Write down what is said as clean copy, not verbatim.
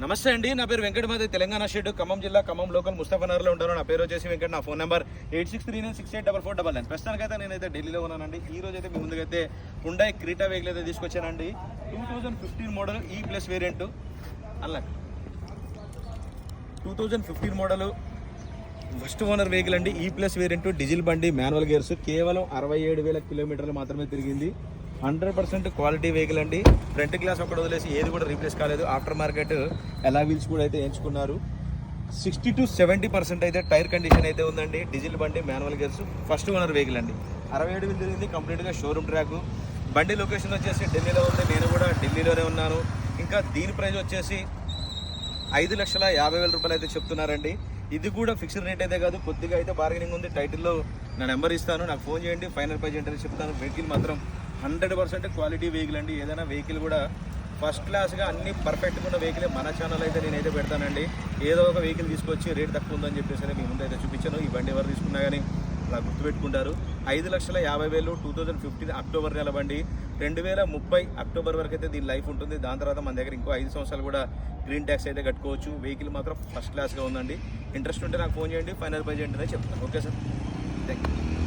నమస్తే అండి, నా పేరు వెంకటమాది, తెలంగాణ స్టేట్ ఖమ్మం జిల్లా ఖమ్మం లోకల్ ముస్తఫానగర్లో ఉంటాను. నా పేరు వచ్చేసి వెంకట. నా ఫోన్ నెంబర్ 8639684499. ప్రస్తుతానికైతే నేనైతే ఢిల్లీలో ఉన్నానండి. ఈ రోజు అయితే మీ ముందుకైతే హుండాయ్ క్రీటా వెహికల్ అయితే తీసుకొచ్చానండి. 2015 మోడల్ ఈ ప్లస్ వేరియంట్. అలా 2015 మోడల్ ఫస్ట్ ఓనర్ వెహికల్ అండి. ఈ ప్లస్ వేరియంట్, డీజిల్ బండి, మాన్యువల్ గేర్స్. కేవలం 67,000 కిలోమీటర్లు మాత్రమే తిరిగింది. 100% క్వాలిటీ వెహికల్ అండి. ఫ్రంట్ గ్లాస్ ఒకటి వదిలేసి ఏది కూడా రీప్లేస్ కాలేదు. ఆఫ్టర్ మార్కెట్ ఎలా వీల్స్ కూడా అయితే ఎంచుకున్నారు. 60 to 70% అయితే టైర్ కండిషన్ అయితే ఉందండి. డీజిల్ బండి, manual gears, first owner vehicle అండి. 67,000 తిరిగింది. కంప్లీట్గా షోరూమ్ ట్రాక్. బండి లొకేషన్ వచ్చేసి ఢిల్లీలో ఉంది. నేను కూడా ఢిల్లీలోనే ఉన్నాను. ఇంకా దీని ప్రైస్ వచ్చేసి 5,50,000 రూపాయలు అయితే చెప్తున్నారండి. ఇది కూడా ఫిక్స్డ్ రేట్ అయితే కాదు, కొద్దిగా అయితే బార్గెనింగ్ ఉంది. టైటిల్లో నా నెంబర్ ఇస్తాను, నాకు ఫోన్ చేయండి. ఫైనల్ ప్రైస్ ఏంటని చెప్తాను. వెహికల్ మాత్రం 100% క్వాలిటీ వెహికల్ అండి. ఏదైనా వెహికల్ కూడా ఫస్ట్ క్లాస్గా అన్ని పర్ఫెక్ట్గా ఉన్న వెహికల్ మన ఛానల్ అయితే నేనైతే పెడతానండి. ఏదో ఒక వెహికల్ తీసుకొచ్చి రేట్ తక్కువ ఉందని చెప్పేసి మీ ముందు అయితే చూపించాను. ఈ బండి ఎవరు తీసుకున్నా కానీ అలా గుర్తుపెట్టుకుంటారు. 5,50,000 2015 అక్టోబర్ నెల బండి. 2030 అక్టోబర్ వరకు అయితే దీని లైఫ్ ఉంటుంది. దాని తర్వాత మన దగ్గర ఇంకో 5 సంవత్సరాలు కూడా గ్రీన్ ట్యాక్స్ అయితే కట్టుకోవచ్చు. వెహికల్ మాత్రం ఫస్ట్ క్లాస్గా ఉందండి. ఇంట్రెస్ట్ ఉంటే నాకు ఫోన్ చేయండి. ఫైనల్ ప్రైస్ ఏంటనే చెప్తాను. Okay sir, thank you.